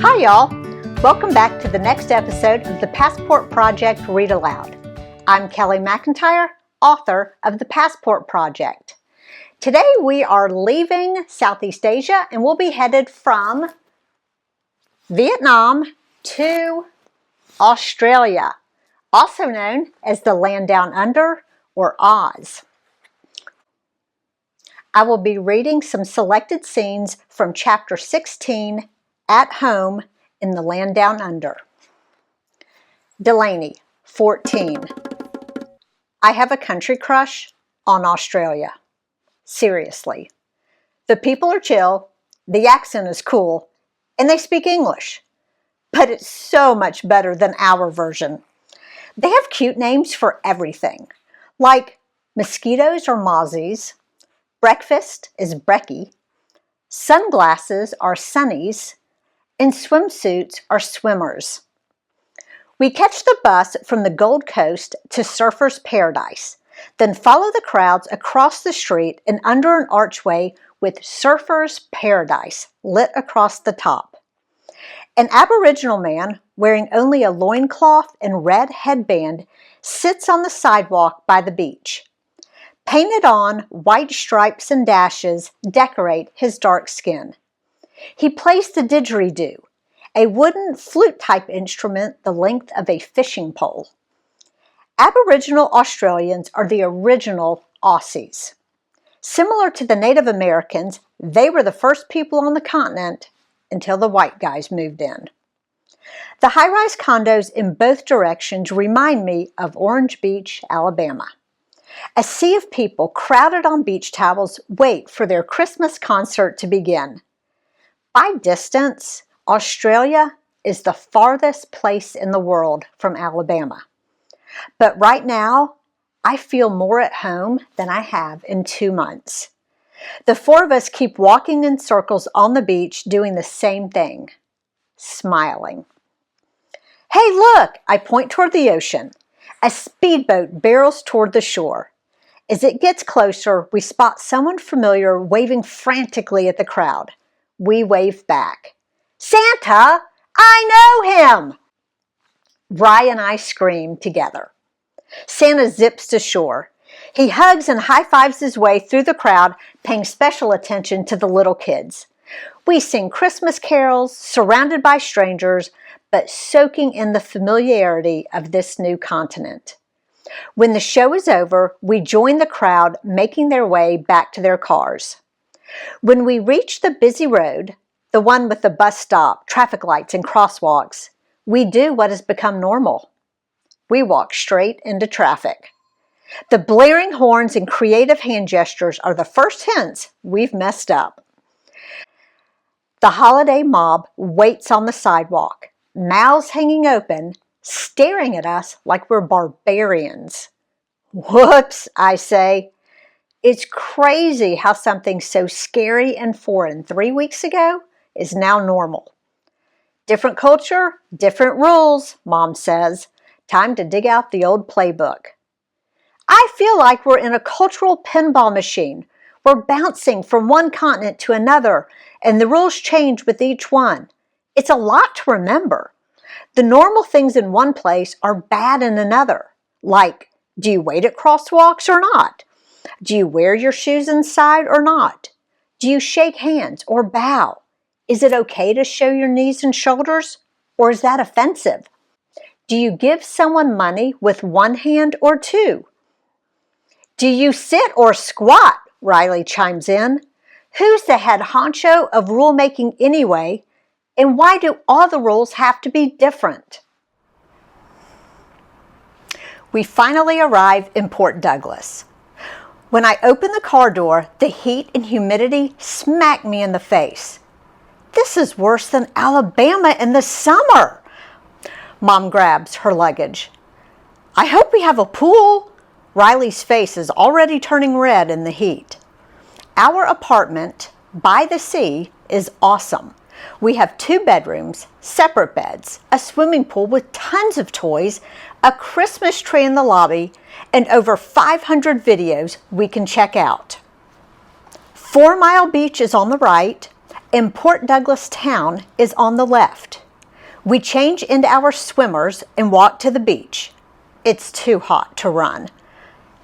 Hi y'all! Welcome back to the next episode of the Passport Project Read Aloud. I'm Kellie McIntyre, author of the Passport Project. Today we are leaving Southeast Asia and we'll be headed from Vietnam to Australia, also known as the Land Down Under or Oz. I will be reading some selected scenes from Chapter 16, At Home in the Land Down Under. Delaney, 14. I have a country crush on Australia. Seriously. The people are chill, the accent is cool, and they speak English. But it's so much better than our version. They have cute names for everything, like mosquitoes are mozzies, breakfast is brekkie, sunglasses are sunnies, and swimsuits are swimmers. We catch the bus from the Gold Coast to Surfers Paradise, then follow the crowds across the street and under an archway with Surfers Paradise lit across the top. An Aboriginal man wearing only a loincloth and red headband sits on the sidewalk by the beach. Painted on white stripes and dashes decorate his dark skin. He plays the didgeridoo, a wooden flute-type instrument the length of a fishing pole. Aboriginal Australians are the original Aussies. Similar to the Native Americans, they were the first people on the continent until the white guys moved in. The high-rise condos in both directions remind me of Orange Beach, Alabama. A sea of people crowded on beach towels wait for their Christmas concert to begin. By distance, Australia is the farthest place in the world from Alabama. But right now, I feel more at home than I have in 2 months. The four of us keep walking in circles on the beach doing the same thing, smiling. Hey, look! I point toward the ocean. A speedboat barrels toward the shore. As it gets closer, we spot someone familiar waving frantically at the crowd. We wave back. Santa! I know him! Rye and I scream together. Santa zips to shore. He hugs and high-fives his way through the crowd, paying special attention to the little kids. We sing Christmas carols, surrounded by strangers, but soaking in the familiarity of this new continent. When the show is over, we join the crowd making their way back to their cars. When we reach the busy road, the one with the bus stop, traffic lights, and crosswalks, we do what has become normal. We walk straight into traffic. The blaring horns and creative hand gestures are the first hints we've messed up. The holiday mob waits on the sidewalk, mouths hanging open, staring at us like we're barbarians. Whoops, I say. It's crazy how something so scary and foreign 3 weeks ago is now normal. Different culture, different rules, Mom says. Time to dig out the old playbook. I feel like we're in a cultural pinball machine. We're bouncing from one continent to another, and the rules change with each one. It's a lot to remember. The normal things in one place are bad in another. Like, do you wait at crosswalks or not? Do you wear your shoes inside or not? Do you shake hands or bow? Is it okay to show your knees and shoulders, or is that offensive? Do you give someone money with one hand or two? Do you sit or squat? Riley chimes in. Who's the head honcho of rulemaking anyway, and why do all the rules have to be different? We finally arrive in Port Douglas. When I open the car door, the heat and humidity smack me in the face. This is worse than Alabama in the summer. Mom grabs her luggage. I hope we have a pool. Riley's face is already turning red in the heat. Our apartment by the sea is awesome. We have 2 bedrooms, separate beds, a swimming pool with tons of toys, a Christmas tree in the lobby, and over 500 videos we can check out. 4 Mile Beach is on the right, And Port Douglas town is on the left. We change into our swimmers and walk to the beach. It's too hot to run.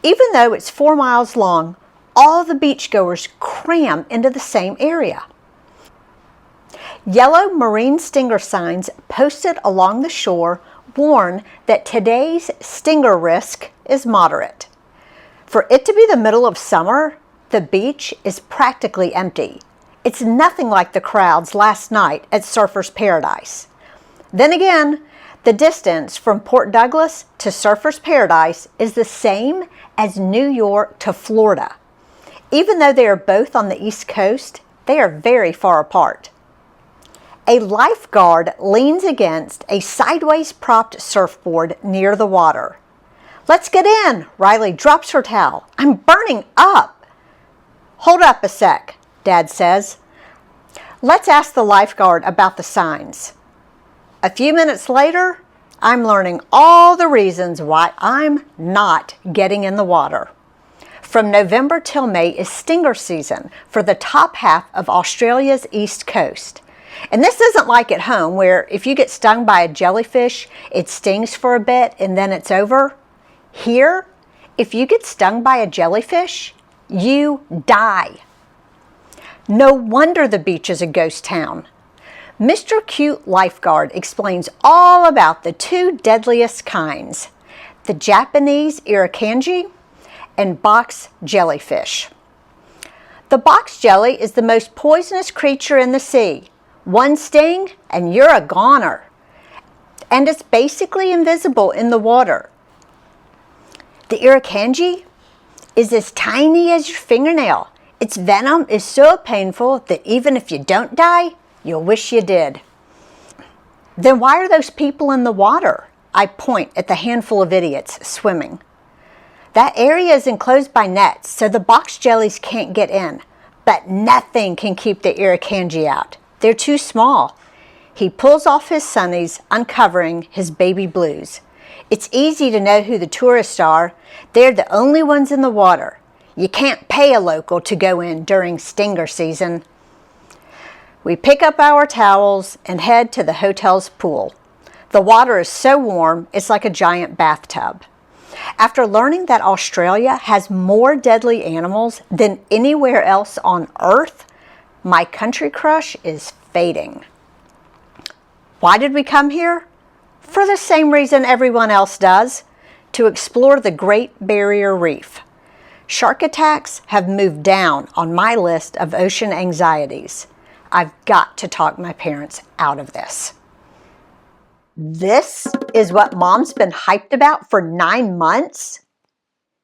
Even though it's 4 miles long, all the beachgoers cram into the same area. Yellow marine stinger signs posted along the shore warn that today's stinger risk is moderate. For it to be the middle of summer, the beach is practically empty. It's nothing like the crowds last night at Surfers Paradise. Then again, the distance from Port Douglas to Surfers Paradise is the same as New York to Florida. Even though they are both on the East Coast, they are very far apart. A lifeguard leans against a sideways propped surfboard near the water. "Let's get in!" Riley drops her towel. "I'm burning up!" "Hold up a sec," Dad says. "Let's ask the lifeguard about the signs." A few minutes later, I'm learning all the reasons why I'm not getting in the water. From November till May is stinger season for the top half of Australia's east coast. And this isn't like at home where if you get stung by a jellyfish, it stings for a bit and then it's over. Here, if you get stung by a jellyfish, you die. No wonder the beach is a ghost town. Mr. Cute Lifeguard explains all about the two deadliest kinds, the Japanese irukandji and box jellyfish. The box jelly is the most poisonous creature in the sea. One sting and you're a goner. And it's basically invisible in the water. The irukandji is as tiny as your fingernail. Its venom is so painful that even if you don't die, you'll wish you did. Then why are those people in the water? I point at the handful of idiots swimming. That area is enclosed by nets, so the box jellies can't get in. But nothing can keep the irukandji out. They're too small. He pulls off his sunnies, uncovering his baby blues. It's easy to know who the tourists are. They're the only ones in the water. You can't pay a local to go in during stinger season. We pick up our towels and head to the hotel's pool. The water is so warm, it's like a giant bathtub. After learning that Australia has more deadly animals than anywhere else on Earth, my country crush is fading. Why did we come here? For the same reason everyone else does, to explore the Great Barrier Reef. Shark attacks have moved down on my list of ocean anxieties. I've got to talk my parents out of this. This is what Mom's been hyped about for 9 months?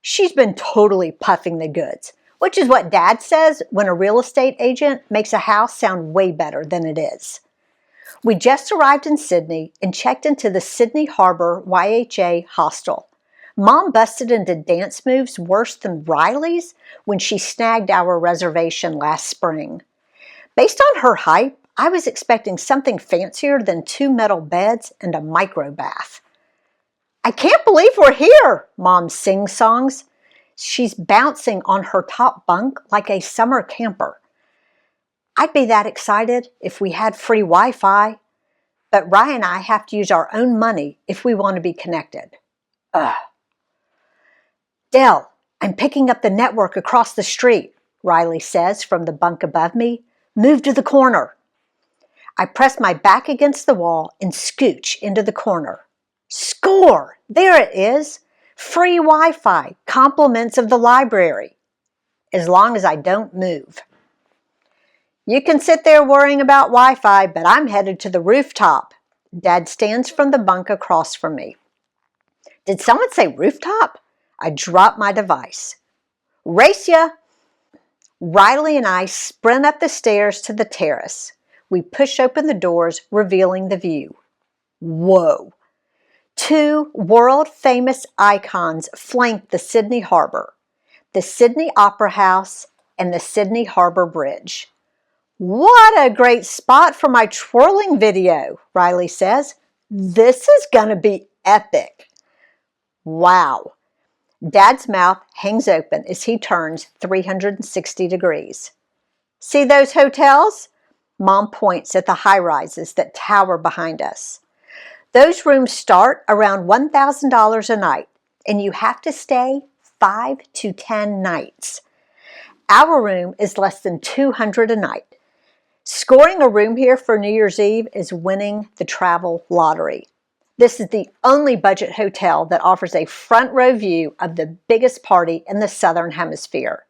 She's been totally puffing the goods, which is what Dad says when a real estate agent makes a house sound way better than it is. We just arrived in Sydney and checked into the Sydney Harbour YHA hostel. Mom busted into dance moves worse than Riley's when she snagged our reservation last spring. Based on her hype, I was expecting something fancier than 2 metal beds and a micro bath. "I can't believe we're here," Mom sing-songs. She's bouncing on her top bunk like a summer camper. I'd be that excited if we had free Wi-Fi, but Ryan and I have to use our own money if we want to be connected. Ugh. "Del, I'm picking up the network across the street," Riley says from the bunk above me. "Move to the corner." I press my back against the wall and scooch into the corner. Score! There it is. Free Wi-Fi, compliments of the library. As long as I don't move. "You can sit there worrying about Wi-Fi, but I'm headed to the rooftop." Dad stands from the bunk across from me. Did someone say rooftop? I drop my device. "Race ya!" Riley and I sprint up the stairs to the terrace. We push open the doors, revealing the view. Whoa! 2 world-famous icons flank the Sydney Harbour, the Sydney Opera House and the Sydney Harbour Bridge. "What a great spot for my twirling video," Riley says. "This is gonna be epic." Wow. Dad's mouth hangs open as he turns 360 degrees. "See those hotels? Mom points at the high-rises that tower behind us. Those rooms start around $1,000 a night, and you have to stay 5 to 10 nights. Our room is less than $200 a night. Scoring a room here for New Year's Eve is winning the travel lottery. This is the only budget hotel that offers a front row view of the biggest party in the Southern Hemisphere.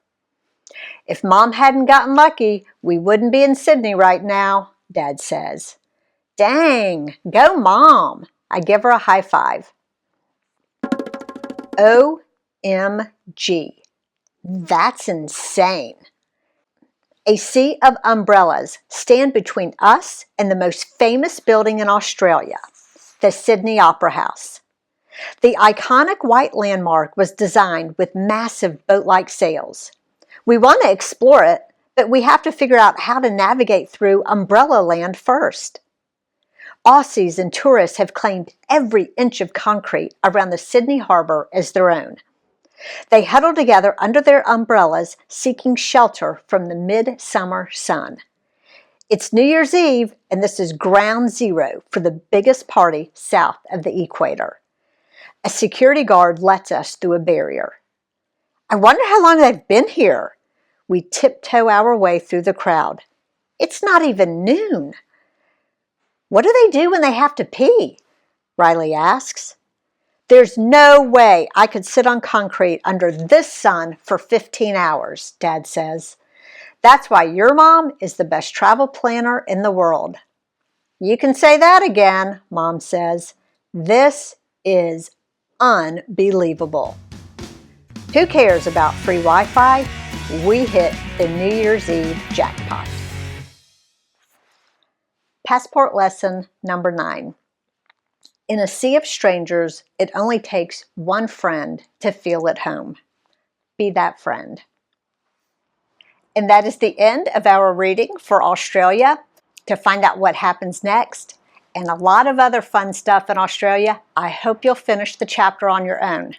If Mom hadn't gotten lucky, we wouldn't be in Sydney right now, Dad says. Dang, go Mom. I give her a high five. OMG. That's insane. A sea of umbrellas stand between us and the most famous building in Australia, the Sydney Opera House. The iconic white landmark was designed with massive boat-like sails. We want to explore it, but we have to figure out how to navigate through umbrella land first. Aussies and tourists have claimed every inch of concrete around the Sydney Harbour as their own. They huddle together under their umbrellas, seeking shelter from the midsummer sun. It's New Year's Eve, and this is ground zero for the biggest party south of the equator. A security guard lets us through a barrier. I wonder how long they've been here. We tiptoe our way through the crowd. It's not even noon. What do they do when they have to pee? Riley asks. There's no way I could sit on concrete under this sun for 15 hours, Dad says. That's why your mom is the best travel planner in the world. You can say that again, Mom says. This is unbelievable. Who cares about free Wi-Fi? We hit the New Year's Eve jackpot. Passport lesson number 9. In a sea of strangers, it only takes one friend to feel at home. Be that friend. And that is the end of our reading for Australia. To find out what happens next and a lot of other fun stuff in Australia, I hope you'll finish the chapter on your own.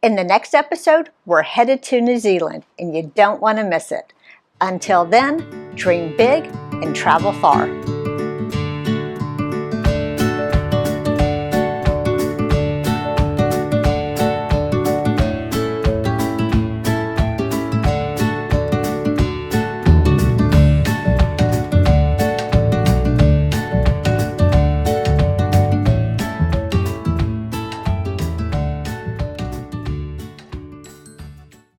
In the next episode, we're headed to New Zealand, and you don't want to miss it. Until then, dream big and travel far.